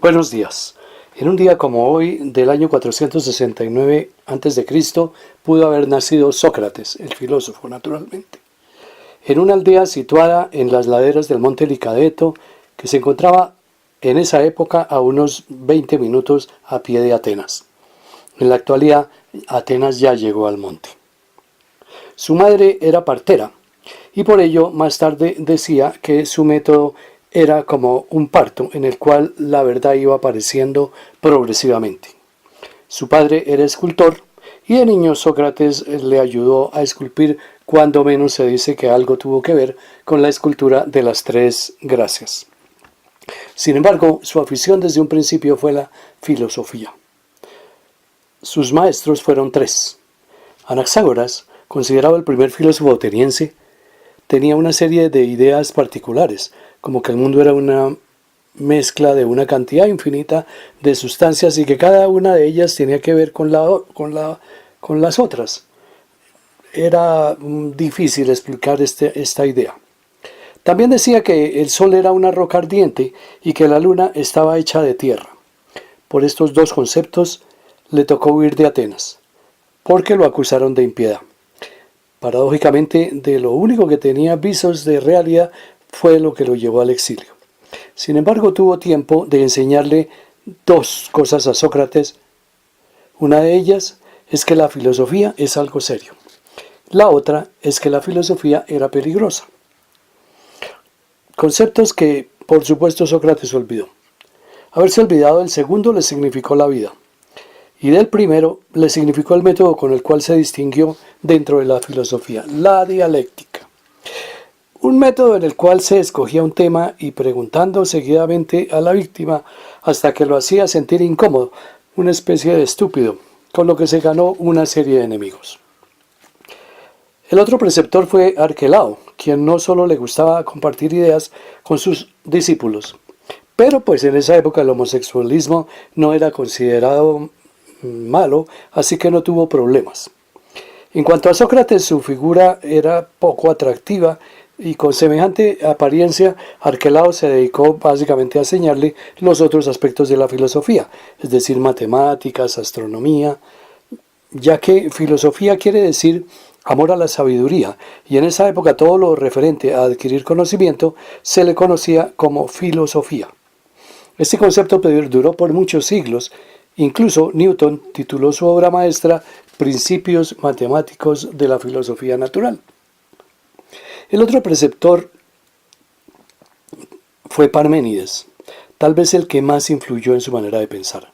Buenos días. En un día como hoy, del año 469 a.C., pudo haber nacido Sócrates, el filósofo, naturalmente, en una aldea situada en las laderas del monte Licadeto, que se encontraba en esa época a unos 20 minutos a pie de Atenas. En la actualidad, Atenas ya llegó al monte. Su madre era partera, y por ello más tarde decía que su método era como un parto en el cual la verdad iba apareciendo progresivamente. Su padre era escultor y de niño Sócrates le ayudó a esculpir, cuando menos se dice que algo tuvo que ver con la escultura de las tres gracias. Sin embargo, su afición desde un principio fue la filosofía. Sus maestros fueron tres. Anaxágoras, considerado el primer filósofo ateniense, tenía una serie de ideas particulares, como que el mundo era una mezcla de una cantidad infinita de sustancias y que cada una de ellas tenía que ver con las otras. Era difícil explicar esta idea. También decía que el sol era una roca ardiente y que la luna estaba hecha de tierra. Por estos dos conceptos le tocó huir de Atenas, porque lo acusaron de impiedad. Paradójicamente, de lo único que tenía visos de realidad fue lo que lo llevó al exilio. Sin embargo, tuvo tiempo de enseñarle dos cosas a Sócrates. Una de ellas es que la filosofía es algo serio. La otra es que la filosofía era peligrosa. Conceptos que, por supuesto, Sócrates olvidó. Haberse olvidado del segundo le significó la vida. Y del primero le significó el método con el cual se distinguió dentro de la filosofía, la dialéctica. Un método en el cual se escogía un tema y preguntando seguidamente a la víctima hasta que lo hacía sentir incómodo, una especie de estúpido, con lo que se ganó una serie de enemigos. El otro preceptor fue Arquelao, quien no solo le gustaba compartir ideas con sus discípulos, pero pues en esa época el homosexualismo no era considerado malo, así que no tuvo problemas. En cuanto a Sócrates, su figura era poco atractiva y con semejante apariencia, Arquelao se dedicó básicamente a enseñarle los otros aspectos de la filosofía, es decir, matemáticas, astronomía, ya que filosofía quiere decir amor a la sabiduría, y en esa época todo lo referente a adquirir conocimiento se le conocía como filosofía. Este concepto perduró por muchos siglos. Incluso Newton tituló su obra maestra Principios matemáticos de la filosofía natural. El otro preceptor fue Parménides, tal vez el que más influyó en su manera de pensar.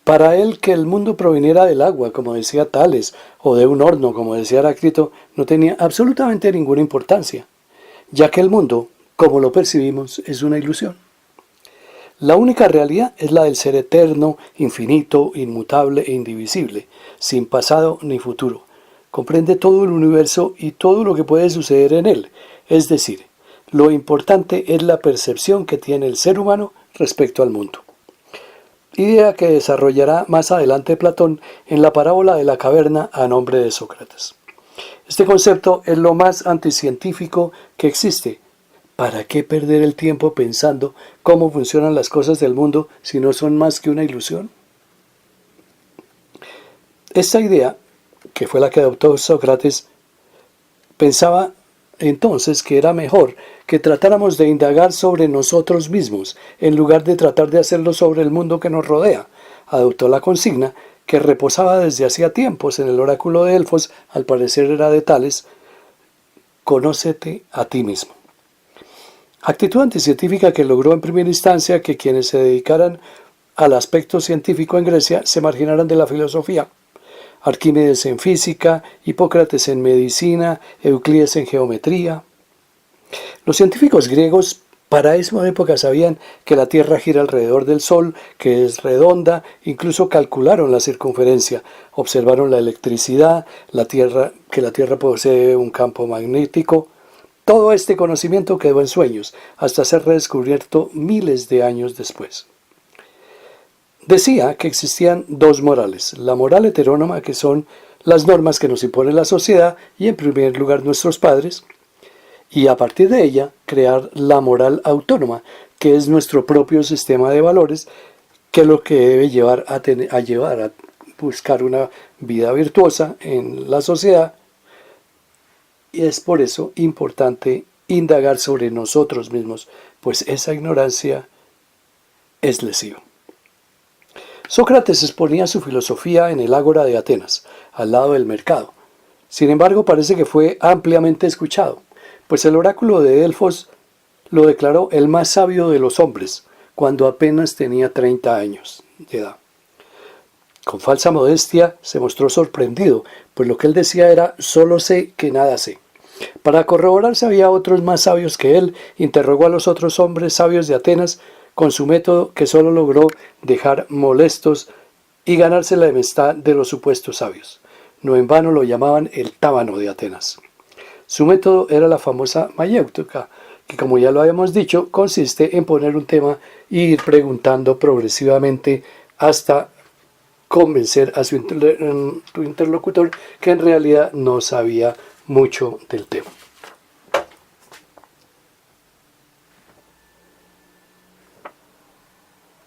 Para él, que el mundo proviniera del agua, como decía Tales, o de un horno, como decía Heráclito, no tenía absolutamente ninguna importancia, ya que el mundo, como lo percibimos, es una ilusión. La única realidad es la del ser eterno, infinito, inmutable e indivisible, sin pasado ni futuro. Comprende todo el universo y todo lo que puede suceder en él. Es decir, lo importante es la percepción que tiene el ser humano respecto al mundo. Idea que desarrollará más adelante Platón en la parábola de la caverna a nombre de Sócrates. Este concepto es lo más anticientífico que existe. ¿Para qué perder el tiempo pensando cómo funcionan las cosas del mundo si no son más que una ilusión? Esta idea, que fue la que adoptó Sócrates, pensaba entonces que era mejor que tratáramos de indagar sobre nosotros mismos, en lugar de tratar de hacerlo sobre el mundo que nos rodea. Adoptó la consigna que reposaba desde hacía tiempos en el oráculo de Delfos, al parecer era de Tales: conócete a ti mismo. Actitud anticientífica que logró en primera instancia que quienes se dedicaran al aspecto científico en Grecia se marginaran de la filosofía. Arquímedes en física, Hipócrates en medicina, Euclides en geometría. Los científicos griegos para esa época sabían que la Tierra gira alrededor del Sol, que es redonda, incluso calcularon la circunferencia, observaron la electricidad, que la Tierra posee un campo magnético. Todo este conocimiento quedó en sueños, hasta ser redescubierto miles de años después. Decía que existían dos morales: la moral heterónoma, que son las normas que nos impone la sociedad y en primer lugar nuestros padres, y a partir de ella crear la moral autónoma, que es nuestro propio sistema de valores, que es lo que debe llevar a buscar una vida virtuosa en la sociedad. Y es por eso importante indagar sobre nosotros mismos, pues esa ignorancia es lesiva. Sócrates exponía su filosofía en el Ágora de Atenas, al lado del mercado. Sin embargo, parece que fue ampliamente escuchado, pues el oráculo de Delfos lo declaró el más sabio de los hombres, cuando apenas tenía 30 años de edad. Con falsa modestia se mostró sorprendido, pues lo que él decía era: solo sé que nada sé. Para corroborar si había otros más sabios que él, interrogó a los otros hombres sabios de Atenas con su método, que solo logró dejar molestos y ganarse la amistad de los supuestos sabios. No en vano lo llamaban el tábano de Atenas. Su método era la famosa mayéutica, que, como ya lo habíamos dicho, consiste en poner un tema e ir preguntando progresivamente hasta convencer a su interlocutor que en realidad no sabía mucho del tema.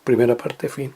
Primera parte, fin.